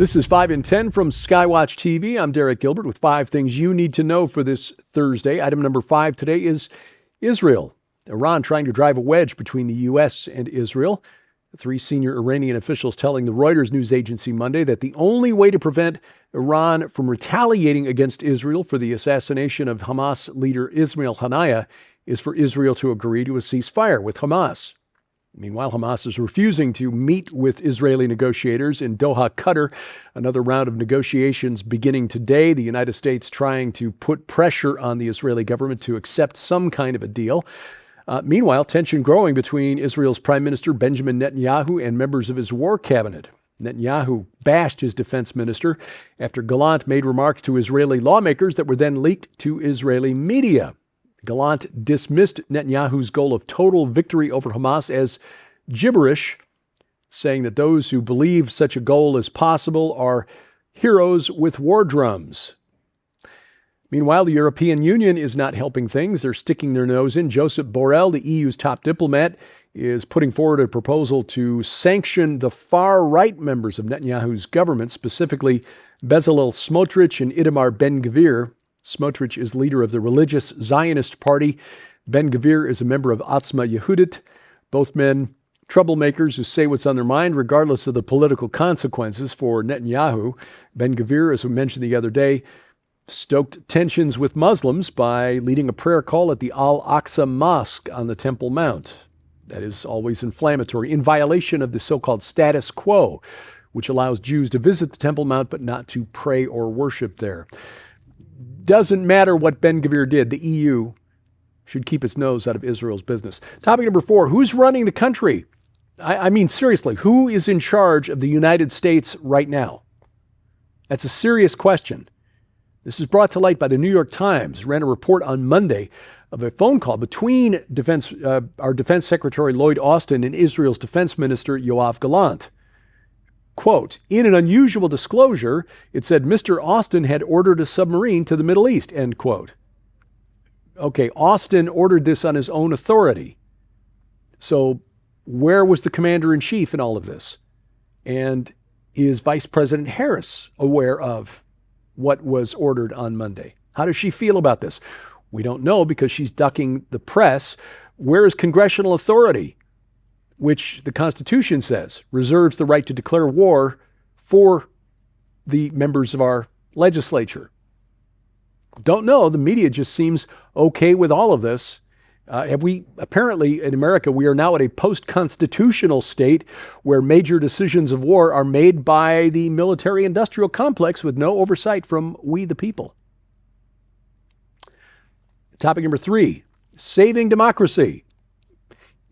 This is 5 in 10 from Skywatch TV. I'm Derek Gilbert with 5 things you need to know for this Thursday. Item number 5 today is Israel. Iran trying to drive a wedge between the U.S. and Israel. 3 senior Iranian officials telling the Reuters news agency Monday that the only way to prevent Iran from retaliating against Israel for the assassination of Hamas leader Ismail Haniyeh is for Israel to agree to a ceasefire with Hamas. Meanwhile, Hamas is refusing to meet with Israeli negotiators in Doha, Qatar. Another round of negotiations beginning today. The United States trying to put pressure on the Israeli government to accept some kind of a deal. Meanwhile, tension growing between Israel's Prime Minister Benjamin Netanyahu and members of his war cabinet. Netanyahu bashed his defense minister after Gallant made remarks to Israeli lawmakers that were then leaked to Israeli media. Gallant dismissed Netanyahu's goal of total victory over Hamas as gibberish, saying that those who believe such a goal is possible are heroes with war drums. Meanwhile, the European Union is not helping things. They're sticking their nose in. Josep Borrell, the EU's top diplomat, is putting forward a proposal to sanction the far-right members of Netanyahu's government, specifically Bezalel Smotrich and Itamar Ben-Gvir. Smotrich is leader of the religious Zionist party. Ben-Gvir is a member of Otzma Yehudit. Both men troublemakers who say what's on their mind, regardless of the political consequences for Netanyahu. Ben-Gvir, as we mentioned the other day, stoked tensions with Muslims by leading a prayer call at the Al-Aqsa Mosque on the Temple Mount. That is always inflammatory, in violation of the so-called status quo, which allows Jews to visit the Temple Mount but not to pray or worship there. Doesn't matter what Ben-Gvir did, the EU should keep its nose out of Israel's business. Topic number 4, who's running the country? I mean, seriously, who is in charge of the United States right now? That's a serious question. This is brought to light by the New York Times. Ran a report on Monday of a phone call between our Defense Secretary Lloyd Austin and Israel's Defense Minister Yoav Gallant. Quote, in an unusual disclosure, it said Mr. Austin had ordered a submarine to the Middle East, end quote. Okay, Austin ordered this on his own authority. So where was the commander-in-chief in all of this? And is Vice President Harris aware of what was ordered on Monday? How does she feel about this? We don't know because she's ducking the press. Where is congressional authority, which the Constitution says reserves the right to declare war for the members of our legislature? Don't know. The media just seems okay with all of this. Apparently in America, we are now at a post-constitutional state where major decisions of war are made by the military-industrial complex with no oversight from we the people. Topic number 3, saving democracy.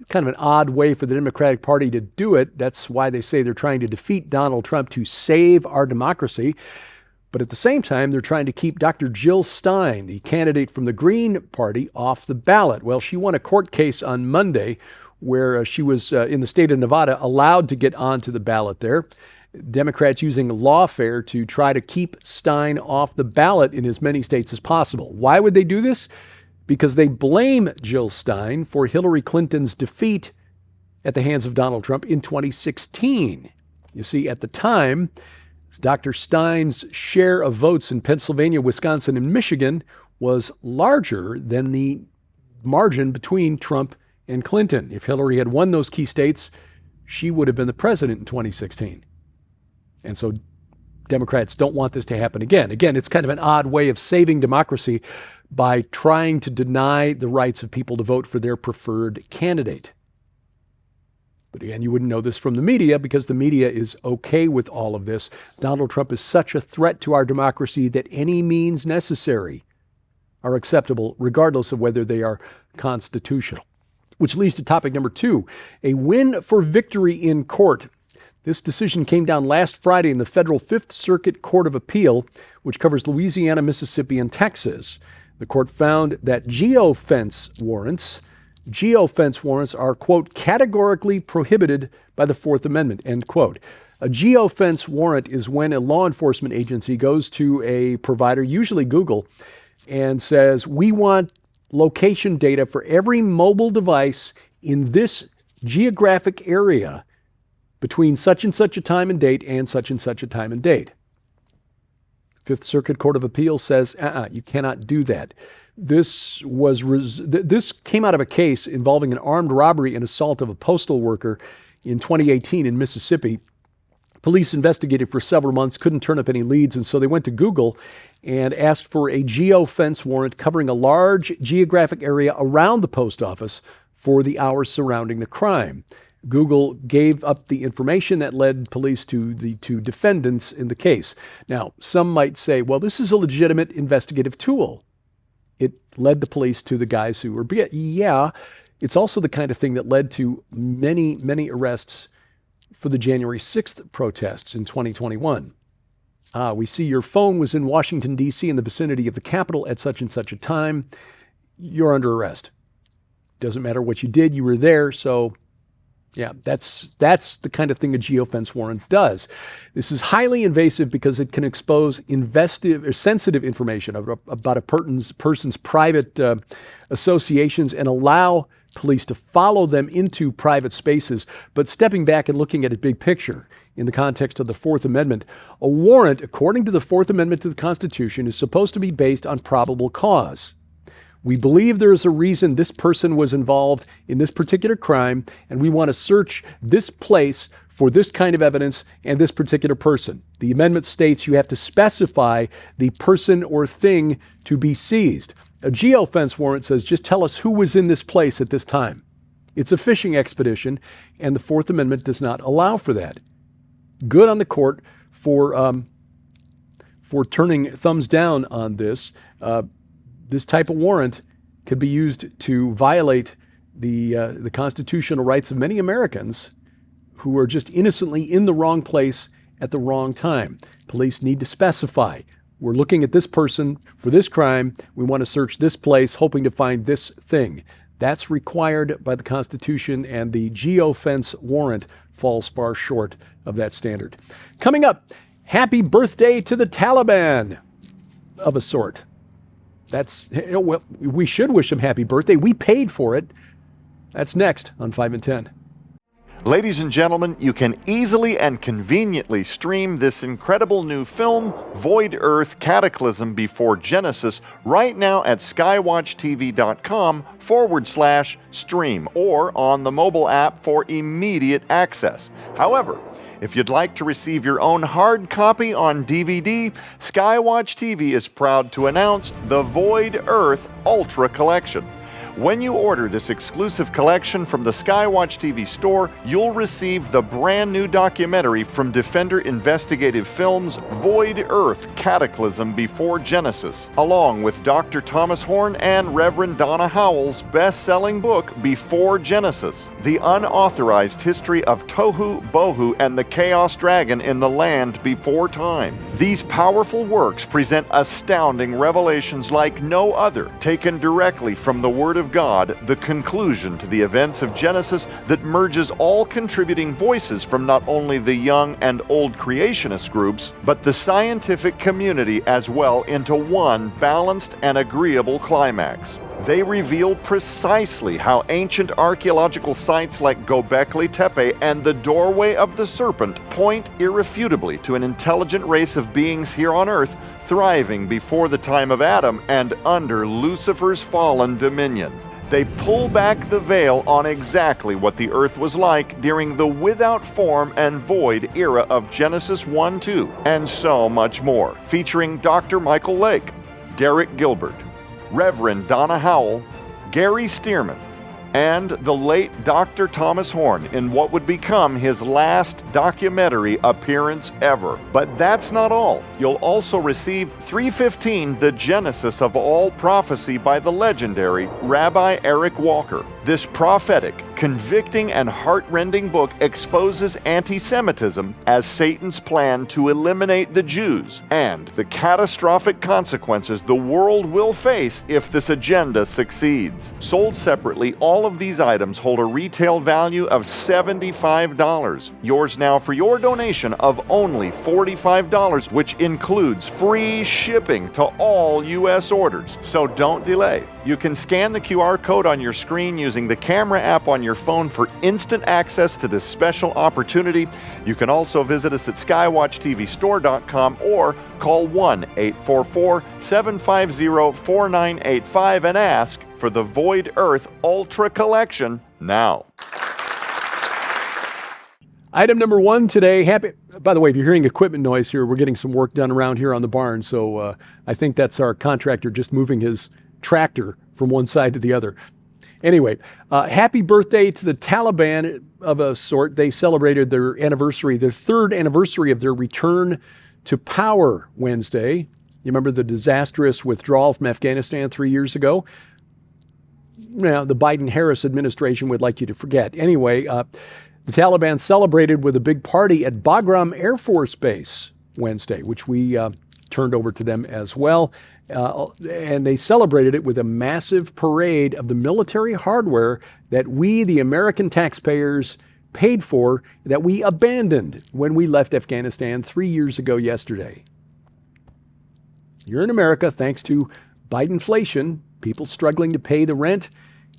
Kind of an odd way for the Democratic Party to do it. That's why they say they're trying to defeat Donald Trump to save our democracy. But at the same time, they're trying to keep Dr. Jill Stein, the candidate from the Green Party, off the ballot. Well, she won a court case on Monday where she was, in the state of Nevada, allowed to get onto the ballot there. Democrats using lawfare to try to keep Stein off the ballot in as many states as possible. Why would they do this? Because they blame Jill Stein for Hillary Clinton's defeat at the hands of Donald Trump in 2016. You see, at the time, Dr. Stein's share of votes in Pennsylvania, Wisconsin, and Michigan was larger than the margin between Trump and Clinton. If Hillary had won those key states, she would have been the president in 2016. And so Democrats don't want this to happen again. Again, it's kind of an odd way of saving democracy by trying to deny the rights of people to vote for their preferred candidate. But again, you wouldn't know this from the media because the media is okay with all of this. Donald Trump is such a threat to our democracy that any means necessary are acceptable, regardless of whether they are constitutional. Which leads to topic number 2, a win for victory in court. This decision came down last Friday in the federal Fifth Circuit Court of Appeal, which covers Louisiana, Mississippi, and Texas. The court found that geofence warrants are, quote, categorically prohibited by the Fourth Amendment, end quote. A geofence warrant is when a law enforcement agency goes to a provider, usually Google, and says, we want location data for every mobile device in this geographic area between such and such a time and date and such a time and date. Fifth Circuit Court of Appeals says, you cannot do that. This came out of a case involving an armed robbery and assault of a postal worker in 2018 in Mississippi. Police investigated for several months, couldn't turn up any leads, and so they went to Google and asked for a geofence warrant covering a large geographic area around the post office for the hours surrounding the crime. Google gave up the information that led police to the two defendants in the case. Now, some might say, well, this is a legitimate investigative tool. It led the police to the guys who were, yeah, it's also the kind of thing that led to many, many arrests for the January 6th protests in 2021. We see your phone was in Washington, D.C. in the vicinity of the Capitol at such and such a time. You're under arrest. Doesn't matter what you did, you were there, so yeah, that's the kind of thing a geofence warrant does. This is highly invasive because it can expose sensitive information about a person's private associations and allow police to follow them into private spaces. But stepping back and looking at a big picture in the context of the Fourth Amendment, a warrant, according to the Fourth Amendment to the Constitution, is supposed to be based on probable cause. We believe there is a reason this person was involved in this particular crime, and we want to search this place for this kind of evidence and this particular person. The amendment states you have to specify the person or thing to be seized. A geofence warrant says, just tell us who was in this place at this time. It's a fishing expedition, and the Fourth Amendment does not allow for that. Good on the court for turning thumbs down on this. This type of warrant could be used to violate the constitutional rights of many Americans who are just innocently in the wrong place at the wrong time. Police need to specify, we're looking at this person for this crime, we want to search this place hoping to find this thing. That's required by the Constitution, and the geofence warrant falls far short of that standard. Coming up, happy birthday to the Taliban, of a sort. Well, we should wish them happy birthday. We paid for it. That's next on 5 and 10. Ladies and gentlemen, you can easily and conveniently stream this incredible new film, Void Earth Cataclysm Before Genesis, right now at skywatchtv.com/stream or on the mobile app for immediate access. However, if you'd like to receive your own hard copy on DVD, Skywatch TV is proud to announce the Void Earth Ultra Collection. When you order this exclusive collection from the Skywatch TV store, you'll receive the brand new documentary from Defender Investigative Films, Void Earth Cataclysm Before Genesis, along with Dr. Thomas Horn and Reverend Donna Howell's best-selling book, Before Genesis, The Unauthorized History of Tohu, Bohu, and the Chaos Dragon in the Land Before Time. These powerful works present astounding revelations like no other, taken directly from the Word of God, the conclusion to the events of Genesis that merges all contributing voices from not only the young and old creationist groups, but the scientific community as well into one balanced and agreeable climax. They reveal precisely how ancient archaeological sites like Göbekli Tepe and the Doorway of the Serpent point irrefutably to an intelligent race of beings here on Earth thriving before the time of Adam and under Lucifer's fallen dominion. They pull back the veil on exactly what the Earth was like during the without form and void era of Genesis 1-2, and so much more, featuring Dr. Michael Lake, Derek Gilbert, Reverend Donna Howell, Gary Stearman, and the late Dr. Thomas Horn in what would become his last documentary appearance ever. But that's not all. You'll also receive 315, The Genesis of All Prophecy by the legendary Rabbi Eric Walker. This prophetic, convicting, and heart-rending book exposes anti-Semitism as Satan's plan to eliminate the Jews and the catastrophic consequences the world will face if this agenda succeeds. Sold separately, all All of these items hold a retail value of $75. Yours now for your donation of only $45, which includes free shipping to all U.S. orders. So don't delay. You can scan the QR code on your screen using the camera app on your phone for instant access to this special opportunity. You can also visit us at skywatchtvstore.com or call 1-844-750-4985 and ask for the Void Earth Ultra Collection now. Item number one today. By the way, if you're hearing equipment noise here, we're getting some work done around here on the barn. So I think that's our contractor just moving his tractor from one side to the other. Anyway, happy birthday to the Taliban of a sort. They celebrated their third anniversary of their return to power Wednesday. You remember the disastrous withdrawal from Afghanistan 3 years ago? Now, the Biden-Harris administration would like you to forget. Anyway, the Taliban celebrated with a big party at Bagram Air Force Base Wednesday, which we turned over to them as well. And they celebrated it with a massive parade of the military hardware that we, the American taxpayers, paid for, that we abandoned when we left Afghanistan 3 years ago yesterday. You're in America thanks to Bidenflation, people struggling to pay the rent,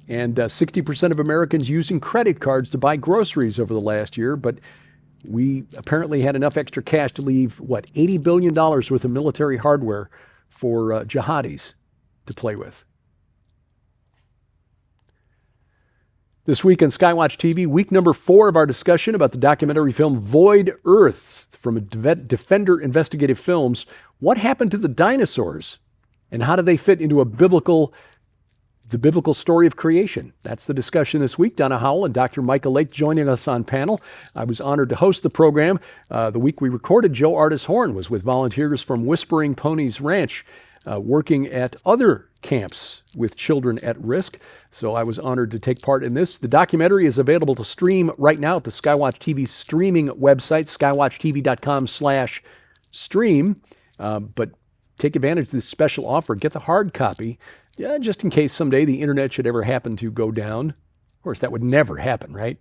and 60% of Americans using credit cards to buy groceries over the last year. But we apparently had enough extra cash to leave, $80 billion worth of military hardware for jihadis to play with. This week on Skywatch TV, week number 4 of our discussion about the documentary film Void Earth from Defender Investigative Films. What happened to the dinosaurs? And how do they fit into the biblical story of creation? That's the discussion this week. Donna Howell and Dr. Michael Lake joining us on panel. I was honored to host the program. The week we recorded, Joe Artis Horn was with volunteers from Whispering Ponies Ranch, working at other camps with children at risk. So I was honored to take part in this. The documentary is available to stream right now at the Skywatch TV streaming website, skywatchtv.com/stream. But take advantage of this special offer. Get the hard copy, just in case someday the internet should ever happen to go down. Of course, that would never happen, right?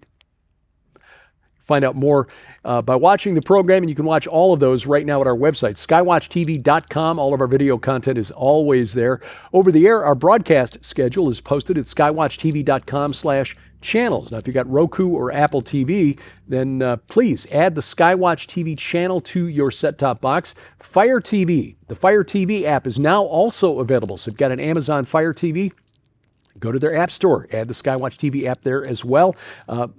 Find out more by watching the program, and you can watch all of those right now at our website, skywatchtv.com. All of our video content is always there. Over the air, our broadcast schedule is posted at skywatchtv.com/channels. Now, if you've got Roku or Apple TV, then please add the Skywatch TV channel to your set-top box. Fire TV, the Fire TV app is now also available. So if you've got an Amazon Fire TV, go to their app store, add the Skywatch TV app there as well.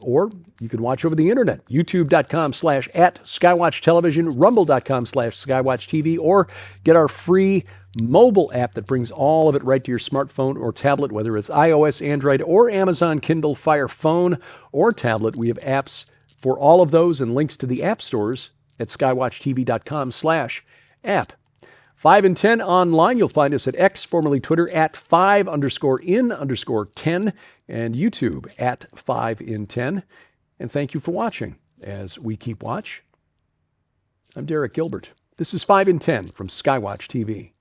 Or you can watch over the internet, youtube.com/@Skywatch Television, rumble.com/Skywatch TV, or get our free mobile app that brings all of it right to your smartphone or tablet, whether it's iOS, Android, or Amazon Kindle Fire phone or tablet. We have apps for all of those and links to the app stores at skywatchtv.com/app. 5 in 10 online. You'll find us at X, formerly Twitter, at 5_in_10, and YouTube at 5 in 10. And thank you for watching. As we keep watch, I'm Derek Gilbert. This is 5 in 10 from Skywatch TV.